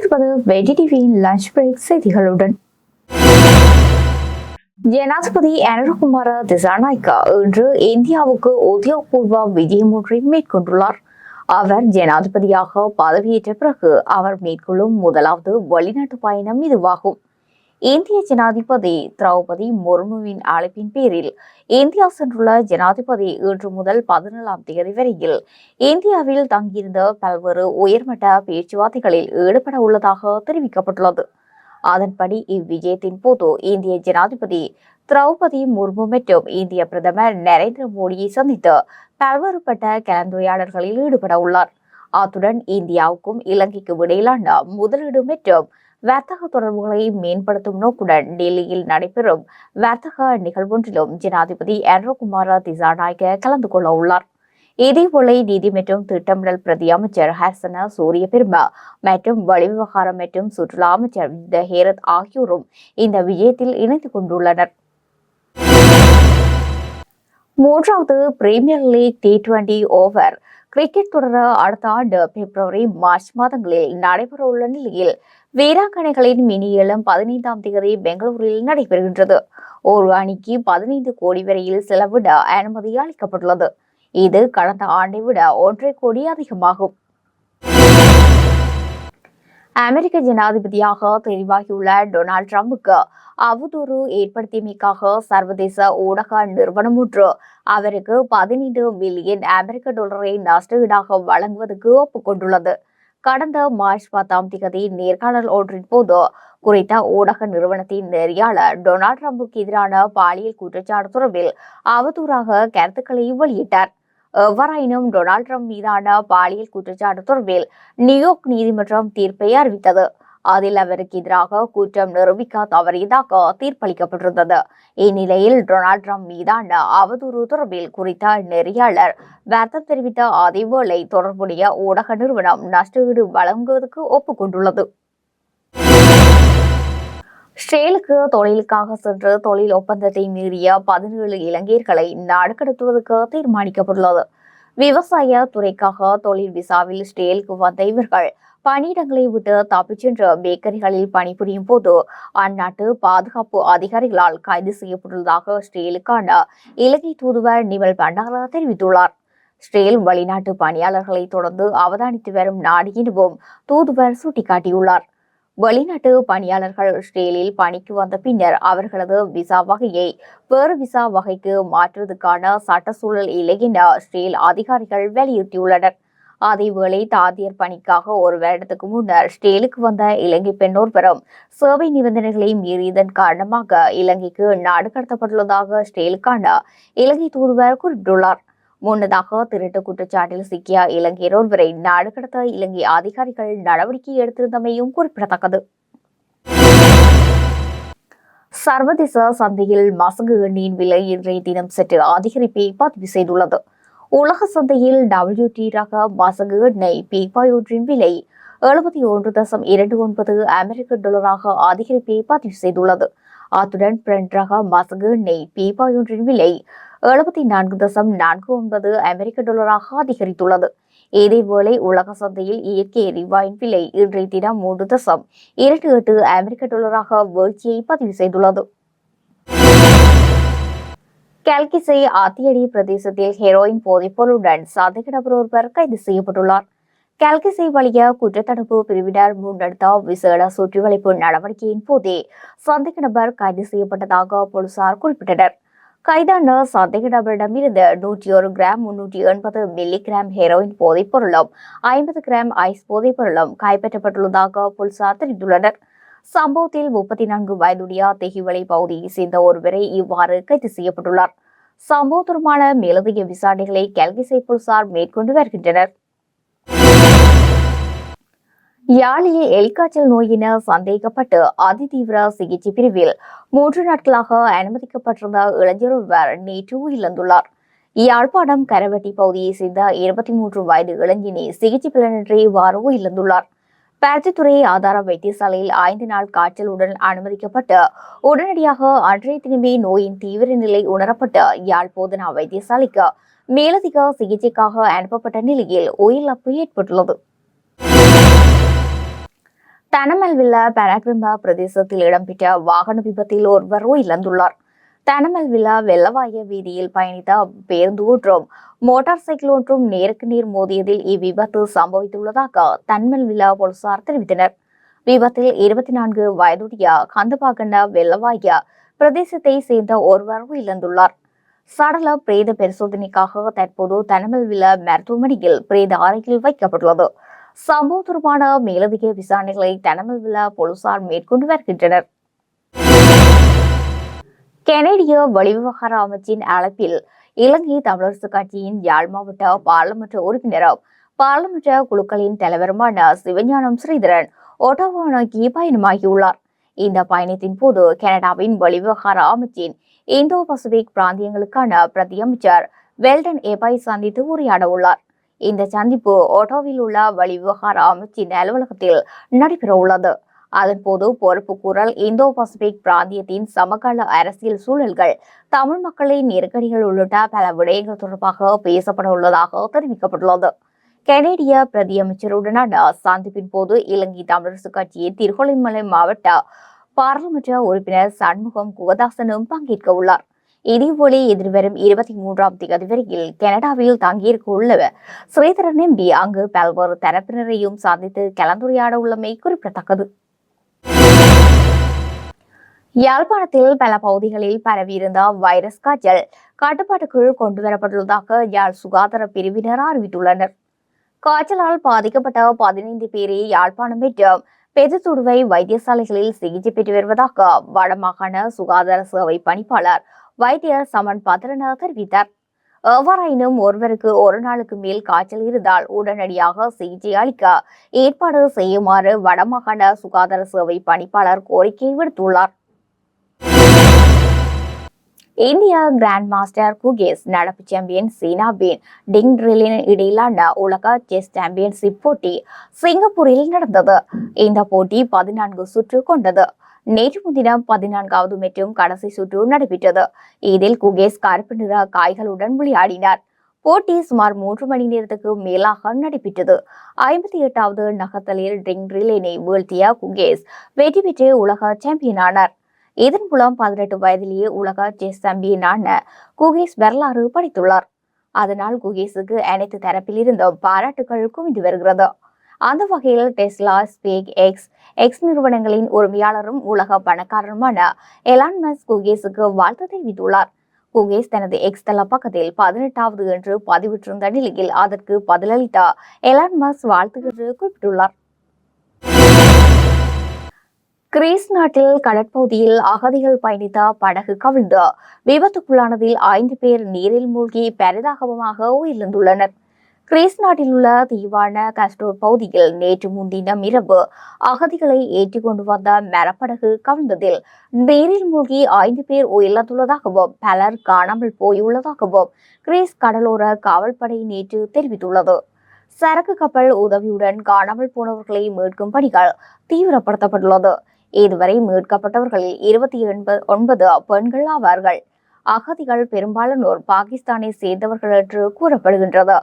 இணைந்திருப்பது வெடி டிவியின் லஞ்ச் பிரேக் செய்திகளுடன். ஜனாதிபதி அனுரகுமார திசாநாயக்கா இன்று இந்தியாவுக்கு உத்தியோகபூர்வ விஜயம் ஒன்றை மேற்கொண்டுள்ளார். அவர் ஜனாதிபதியாக பதவியேற்ற பிறகு அவர் மேற்கொள்ளும் முதலாவது வெளிநாட்டு பயணம் இதுவாகும். இந்திய ஜனாதிபதி திரௌபதி முர்முவின் அழைப்பின் பேரில் இந்தியா சென்றுள்ள ஜனாதிபதி இன்று முதல் 17ஆம் தேதி வரையில் இந்தியாவில் தங்கியிருந்த பல்வேறு உயர்மட்ட பேச்சுவார்த்தைகளில் ஈடுபட உள்ளதாக தெரிவிக்கப்பட்டுள்ளது. அதன்படி இவ்விஜயத்தின் போது இந்திய ஜனாதிபதி திரௌபதி முர்மு மற்றும் இந்திய பிரதமர் நரேந்திர மோடியை சந்தித்து பல்வேறுபட்ட கலந்துரையாடல்களில் ஈடுபட உள்ளார். அத்துடன் இந்தியாவுக்கும் இலங்கைக்கும் இடையிலான முதலீடு மற்றும் வர்த்தக தொடர்புகளை மேம்படுத்தும் நோக்குடன் டெல்லியில் நடைபெறும் வர்த்தக நிகழ்வொன்றிலும் ஜனாதிபதி அனுரகுமார திசாநாயக்க கலந்து கொள்ள உள்ளார். இதேபோல நீதி மற்றும் திட்டமிடல் பிரதி அமைச்சர் ஹர்சன சூரியபிரம மற்றும் வெளிவிவகாரம் மற்றும் சுற்றுலா அமைச்சர் ஹேரத் ஆகியோரும் இந்த விஜயத்தில் இணைந்து கொண்டுள்ளனர். மூன்றாவது premier league T20 over cricket தொடர் அடுத்த ஆண்டு பிப்ரவரி மார்ச் மாதங்களில் நடைபெறவுள்ள நிலையில் வீராங்கனைகளின் மினி ஏலம் 15ஆம் தேதி பெங்களூரில் நடைபெறுகின்றது. ஒரு அணிக்கு 15 கோடி வரையில் செலவிட அனுமதி அளிக்கப்பட்டுள்ளது. இது கடந்த ஆண்டை விட 1.5 கோடி அதிகமாகும். அமெரிக்க ஜனாதிபதியாக தெரிவாகியுள்ள டொனால்ட் ட்ரம்புக்கு அவதூறு ஏற்படுத்தியமைக்காக சர்வதேச ஊடக நிறுவனம் ஒன்று அவருக்கு 15 மில்லியன் அமெரிக்க டாலரை நஷ்டஈடாக வழங்குவதற்கு ஒப்புக்கொண்டுள்ளது. கடந்த மார்ச் 10ஆம் தேதி நேர்காணல் ஒன்றின் போது குறித்த ஊடக நிறுவனத்தின் நெறியாளர் டொனால்ட் ட்ரம்புக்கு எதிரான பாலியல் குற்றச்சாட்டு தொடர்பில் அவதூறாக கருத்துக்களை வெளியிட்டார். எவ்வாறாயினும் டொனால்ட் ட்ரம்ப் மீதான பாலியல் குற்றச்சாட்டு தொடர்பில் நியூயார்க் நீதிமன்றம் தீர்ப்பை அறிவித்தது. அதில் அவருக்கு எதிராக குற்றம் நிரூபிக்க தவறியதாக தீர்ப்பளிக்கப்பட்டிருந்தது. இந்நிலையில் டொனால்ட் ட்ரம்ப் மீதான அவதூறு தொடர்பில் குறித்த நெறியாளர் வருத்தம் தெரிவித்த அதேவேளை தொடர்புடைய ஊடக நிறுவனம் நஷ்டஈடு வழங்குவதற்கு ஒப்புக்கொண்டுள்ளது. இஸ்ரேலுக்கு தொழிலுக்காக சென்று தொழில் ஒப்பந்தத்தை மீறிய 17 இலங்கையர்களை நாடு கடத்துவதற்கு தீர்மானிக்கப்பட்டுள்ளது. விவசாய துறைக்காக தொழில் விசாவில் இஸ்ரேலுக்கு வந்த இவர்கள் பணியிடங்களை விட்டு தப்பிச் சென்று பேக்கரிகளில் பணிபுரியும் போது அந்நாட்டு பாதுகாப்பு அதிகாரிகளால் கைது செய்யப்பட்டுள்ளதாக இஸ்ரேலுக்கான இலங்கை தூதுவர் நிமல் பண்டார தெரிவித்துள்ளார். இஸ்ரேல் வெளிநாட்டு பணியாளர்களை தொடர்ந்து அவதானித்து வரும் நாடு எனவும் தூதுவர் சுட்டிக்காட்டியுள்ளார். வெளிநாட்டு பணியாளர்கள் இஸ்ரேலில் பணிக்கு வந்த பின்னர் அவர்களது விசா வகையை வேறு விசா வகைக்கு மாற்றுவதற்கான சட்ட சூழல் இல்லை என இஸ்ரேல் அதிகாரிகள் வலியுறுத்தியுள்ளனர். அதேவேளை தாதியர் பணிக்காக ஒரு வருடத்துக்கு முன்னர் இஸ்ரேலுக்கு வந்த இலங்கை பெண் ஒருவரும் சேவை நிபந்தனைகளை மீறியதன் காரணமாக இலங்கைக்கு நாடு கடத்தப்பட்டுள்ளதாக இஸ்ரேலுக்கான இலங்கை தூதுவர் குறிப்பிட்டுள்ளார். முன்னதாக திருட்டு குற்றச்சாட்டில் சிக்கிய இலங்கையர் ஒருவரை நாடு கடத்த இலங்கை அதிகாரிகள் நடவடிக்கை எடுத்திருந்தமையும் குறிப்பிடத்தக்கது. சர்வதேச சந்தையில் மசகு எண்ணெயின் விலை இன்றைய தினம் சற்று அதிகரிப்பை பதிவு செய்துள்ளது. உலக சந்தையில் WT ரக மசகு எண்ணெய் பீப்பாய் ஒன்றின் விலை 71.29 அமெரிக்க டாலராக அதிகரிப்பை பதிவு செய்துள்ளது. அத்துடன் பிரெண்ட் ரக மசகு எண்ணெய் பீப்பாய் ஒன்றின் விலை 74.49 அமெரிக்க டாலராக அதிகரித்துள்ளது. இதேவேளை உலக சந்தையில் இயற்கை எரிவாயின் விலை இன்றைய தினம் 3.28 அமெரிக்க டாலராக வீழ்ச்சியை பதிவு செய்துள்ளது. கல்கிசை ஆத்தியடி பிரதேசத்தில் ஹெரோயின் போதைப்பொருளுடன் சந்தேக நபர் ஒருவர் கைது செய்யப்பட்டுள்ளார். கல்கிசை வலிய குற்றத்தடுப்பு பிரிவினர் முன்னெடுத்த விசேட சுற்றிவளைப்பு நடவடிக்கையின் போதே சந்தேக நபர் கைது செய்யப்பட்டதாக போலீசார் குறிப்பிட்டனர். கைதான சந்தேக நபரிடமிருந்து 101 கிராம் 380 மில்லி கிராம் ஹெரோயின் போதைப் பொருளும் 50 கிராம் ஐஸ் போதைப் பொருளும் கைப்பற்றப்பட்டுள்ளதாக போலீசார் தெரிவித்துள்ளனர். சம்பவத்தில் 34 வயதுடைய தெஹிவளை பகுதியை சேர்ந்த ஒருவரை இவ்வாறு கைது செய்யப்பட்டுள்ளார். சம்பவம் தொடர்பான மேலதிக விசாரணைகளை கல்கிசை போலீசார் மேற்கொண்டு வருகின்றனர். யாழில் எலிக்காய்ச்சல் நோய் என சந்தேகப்பட்டு அதிதீவிர சிகிச்சை பிரிவில் 3 நாட்களாக அனுமதிக்கப்பட்டிருந்த இளைஞர் ஒருவர் நேற்று உயிரிழந்துள்ளார். யாழ்ப்பாணம் கரவட்டி பகுதியை சேர்ந்த 23 வயது இளைஞனே சிகிச்சை பலனின்றி இவ்வாறு உயிரிழந்துள்ளார். பருத்தித்துறை ஆதார வைத்தியசாலையில் 5 நாள் காய்ச்சலுடன் அனுமதிக்கப்பட்டு உடனடியாக அன்றைய தினமே நோயின் தீவிர நிலை உணரப்பட்டு யாழ் போதனா வைத்தியசாலைக்கு மேலதிக சிகிச்சைக்காக அனுப்பப்பட்ட நிலையில் உயிரிழப்பு ஏற்பட்டுள்ளது. தனமல்வில்ல பராக்கிரம பிரதேசத்தில் இடம்பெற்ற வாகன விபத்தில் ஒருவர் உயிரிழந்துள்ளார். தனமல்வில்ல வெள்ளவாய வீதியில் பயணித்த பேருந்து ஒன்றும் மோட்டார் சைக்கிள் ஒன்றும் நேருக்கு நேர் மோதியதில் இவ்விபத்து சம்பவித்துள்ளதாக தன்மல்வில்ல போலீசார் தெரிவித்தனர். விபத்தில் 24 வயதுடைய கந்தபாகண்ட வெள்ளவாய பிரதேசத்தை சேர்ந்த ஒருவர் உயிரிழந்துள்ளார். சடல பிரேத பரிசோதனைக்காக தற்போது தனமல்வில்ல மருத்துவமனையில் பிரேத அறையில் வைக்கப்பட்டுள்ளது. சம்பவம் தொடர்பான மேலதிக விசாரணைகளை தனமல்வில்ல போலீசார் மேற்கொண்டு வருகின்றனர். கனேடிய வெளிவிவகார அமைச்சின் அழைப்பில் இலங்கை தமிழரசு கட்சியின் யாழ் மாவட்ட பாராளுமன்ற உறுப்பினரும் பாராளுமன்ற குழுக்களின் தலைவருமான சிவஞானம் ஸ்ரீதரன் ஒட்டாவா நோக்கி பயணமாகியுள்ளார். இந்த பயணத்தின் போது கனடாவின் வெளிவிவகார அமைச்சின் இந்தோ பசிபிக் பிராந்தியங்களுக்கான பிரதி அமைச்சர் வெல்டன் ஏபாய் சந்தித்து உரையாட உள்ளார். இந்த சந்திப்பு ஒட்டாவில் உள்ள வெளிவிவகார அமைச்சின் அலுவலகத்தில் நடைபெற உள்ளது. அதன்போது பொறுப்பு கூறல் இந்தோ பசிபிக் பிராந்தியத்தின் சமகால அரசியல் சூழல்கள், தமிழ் மக்களின் நெருக்கடிகள் உள்ளிட்ட பல விடயங்கள் தொடர்பாக பேசப்பட உள்ளதாக தெரிவிக்கப்பட்டுள்ளது. கனேடிய பிரதி அமைச்சருடனான சந்திப்பின் போது இலங்கை தமிழரசு கட்சியின் திருகோணமலை மாவட்ட பாராளுமன்ற உறுப்பினர் சண்முகம் குகதாசனும் பங்கேற்க உள்ளார். இதேபோல எதிர்வரும் 23ஆம் தேதி வரையில் கனடாவில் தங்கியிருக்க உள்ள ஸ்ரீதரன் எம்பி அங்கு பல்வேறு தரப்பினரையும் சந்தித்து கலந்துரையாட உள்ளமை குறிப்பிடத்தக்கது. யாழ்ப்பாணத்தில் பல பகுதிகளில் பரவியிருந்த வைரஸ் காய்ச்சல் கட்டுப்பாட்டுக்குள் கொண்டுவரப்பட்டுள்ளதாக யாழ் சுகாதார பிரிவினர் அறிவித்துள்ளனர். காய்ச்சலால் பாதிக்கப்பட்ட 15 பேரை யாழ்ப்பாணம் மற்றும் பெருத்துடுவை வைத்தியசாலைகளில் சிகிச்சை பெற்று வருவதாக வடமாகாண சுகாதார சேவை பணிப்பாளர் வைத்தியர் சமன் பத்ரன தெரிவித்தார். எவ்வாறாயினும் ஒருவருக்கு ஒரு நாளுக்கு மேல் காய்ச்சல் இருந்தால் உடனடியாக சிகிச்சை அளிக்க ஏற்பாடு செய்யுமாறு வடமாகாண சுகாதார சேவை பணிப்பாளர் கோரிக்கை விடுத்துள்ளார். இந்தியா கிராண்ட் மாஸ்டர் குகேஸ் நடப்பு சாம்பியன் சீனாவின் டிங் ட்ரிலின் இடையிலான உலக செஸ் சாம்பியன்ஷிப் போட்டி சிங்கப்பூரில் நடந்தது. இந்த போட்டி 14 சுற்று கொண்டது. நேற்று முன்தினம் 14வது மற்றும் கடைசி சுற்று நடைபெற்றது. இதில் குகேஸ் கருப்பு நிற காய்களுடன் விளையாடினார். போட்டி சுமார் 3 மணி நேரத்துக்கு மேலாக நடைபெற்றது. 58வது நகர்த்தலில் டிங் ட்ரிலினை வீழ்த்திய குகேஸ் வெற்றி பெற்று உலக சாம்பியனானார். இதன் மூலம் 18 வயதிலேயே உலக செஸ் சாம்பியனான குகேஸ் வரலாறு படைத்துள்ளார். அதனால் குகேஸுக்கு அனைத்து தரப்பில் இருந்தும் பாராட்டுகள் குவிந்து வருகிறது. அந்த வகையில் டெஸ்லா, ஸ்பேஸ் எக்ஸ் நிறுவனங்களின் உரிமையாளரும் உலக பணக்காரருமான எலான் மஸ்க் குகேஸுக்கு வாழ்த்து தெரிவித்துள்ளார். குகேஸ் தனது எக்ஸ் தள பக்கத்தில் 18வது என்று பதிவிட்டிருந்த நிலையில் அதற்கு பதிலளித்த எலான் மஸ்க் வாழ்த்து என்று குறிப்பிட்டுள்ளார். கிரீஸ் நாட்டில் கடற்பகுதியில் அகதிகள் பயணித்த படகு கவிழ்ந்து விபத்துக்குள்ளானதில் 5 பேர் நீரில் மூழ்கி பரிதாபமாக உயிரிழந்துள்ளனர். கிரீஸ் நாட்டில் உள்ள தீவான கஸ்டோர் பகுதியில் நேற்று முன்தினம் இரவு அகதிகளை ஏற்றிக் கொண்டு வந்த மரப்படகு கவிழ்ந்ததில் நீரில் மூழ்கி 5 பேர் உயிரிழந்துள்ளதாகவும் பலர் காணாமல் போயுள்ளதாகவும் கிரீஸ் கடலோர காவல்படை நேற்று தெரிவித்துள்ளது. சரக்கு கப்பல் உதவியுடன் காணாமல் போனவர்களை மீட்கும் பணிகள் தீவிரப்படுத்தப்பட்டுள்ளது. இதுவரை மீட்கப்பட்டவர்களில் 29 பெண்கள் ஆவார்கள். அகதிகள் பெரும்பாலானோர் பாகிஸ்தானை சேர்ந்தவர்கள் என்று கூறப்படுகின்றது.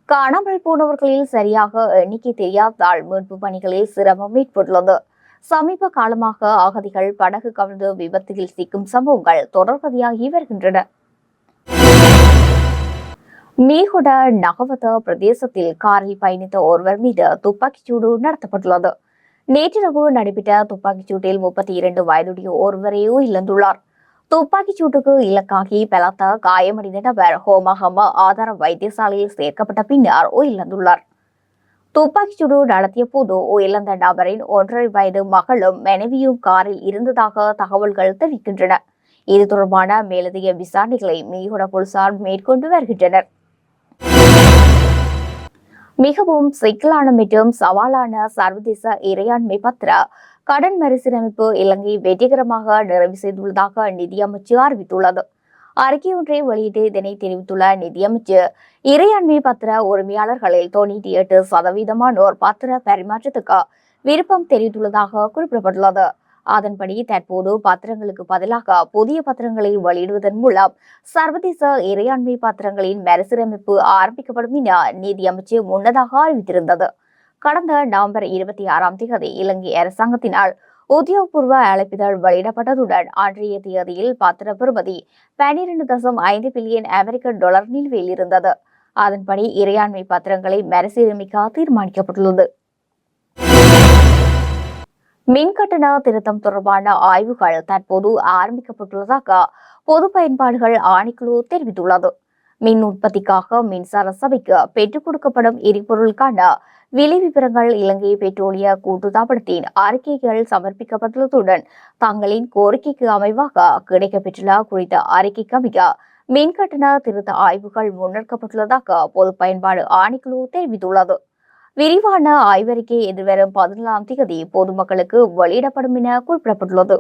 காணாமல் போனவர்களில் சரியாக எண்ணிக்கை தெரியாததால் மீட்பு பணிகளில் சிரமம் ஏற்பட்டுள்ளது. சமீப காலமாக அகதிகள் படகு கவிழ்ந்து விபத்தில் சிக்கும் சம்பவங்கள் தொடர்கதையாகி வருகின்றன. மீகுட நகவத பிரதேசத்தில் காரில் பயணித்த ஒருவர் மீது துப்பாக்கிச்சூடு நடத்தப்பட்டுள்ளது. நேற்றிரவு நடைபெற்ற துப்பாக்கிச்சூட்டில் 32 வயதுடைய ஒருவரே உயிரிழந்துள்ளார். துப்பாக்கிச் சூட்டுக்கு இலக்காகி பலத்த காயமடைந்த நபர் ஹோமஹம ஆதார வைத்தியசாலையில் சேர்க்கப்பட்ட பின்னர் உயிரிழந்துள்ளார். துப்பாக்கிச் சூடு நடத்திய போது உயிரிழந்த நபரின் 1.5 வயது மகளும் மனைவியும் காரில் இருந்ததாக தகவல்கள் தெரிவிக்கின்றன. இது தொடர்பான மேலதிக விசாரணைகளை மீகுட போலீசார் மேற்கொண்டு வருகின்றனர். மிகவும் சிக்கலான மற்றும் சவாலான சர்வதேச இறையாண்மை பத்திர கடன் மறுசீரமைப்பு இலங்கை வெற்றிகரமாக நிறைவு செய்துள்ளதாக நிதியமைச்சு அறிவித்துள்ளது. அறிக்கை ஒன்றை வெளியிட்டு இதனை தெரிவித்துள்ள நிதியமைச்சு, இறையாண்மை பத்திர உரிமையாளர்களில் 98% பத்திர பரிமாற்றத்துக்கு விருப்பம் தெரிவித்துள்ளதாக குறிப்பிடப்பட்டுள்ளது. அதன்படி தற்போது பத்திரங்களுக்கு பதிலாக புதிய பத்திரங்களை வெளியிடுவதன் மூலம் சர்வதேச இறையாண்மை பத்திரங்களின் மறுசீரமைப்பு ஆரம்பிக்கப்படும் என நிதியமைச்சு முன்னதாக அறிவித்திருந்தது. கடந்த நவம்பர் 26 இலங்கை அரசாங்கத்தினால் உத்தியோகபூர்வ அழைப்பிதழ் வெளியிடப்பட்டதுடன் அன்றைய தேதியில் பத்திர பெறுமதி 12.5 பில்லியன் அமெரிக்க டாலர் நிலுவையில் இருந்தது. அதன்படி இறையாண்மை பத்திரங்களை மறுசீரமைக்க தீர்மானிக்கப்பட்டுள்ளது. மின்கட்டண திருத்தம் தொடர்பான ஆய்வுகள் தற்போது ஆரம்பிக்கப்பட்டுள்ளதாக பொது பயன்பாடுகள் ஆணைக்குழு தெரிவித்துள்ளது. மின் உற்பத்திக்காக மின்சார சபைக்கு பெற்றுக் கொடுக்கப்படும் எரிபொருளுக்கான விலை விவரங்கள் இலங்கை பெட்ரோலிய கூட்டுத்தாபனத்தின் அறிக்கைகள் சமர்ப்பிக்கப்பட்டுள்ளதுடன் தங்களின் கோரிக்கைக்கு அமைவாக கிடைக்கப்பெற்றுள்ள குறித்த அறிக்கைக்கு அமைய மின்கட்டண திருத்த ஆய்வுகள் முன்னெடுக்கப்பட்டுள்ளதாக பொது பயன்பாடு ஆணைக்குழு தெரிவித்துள்ளது. விரிவான ஆய்வறிக்கை எதிர்வரும் 14 பொதுமக்களுக்கு வெளியிடப்படும் என குறிப்பிடப்பட்டுள்ளது.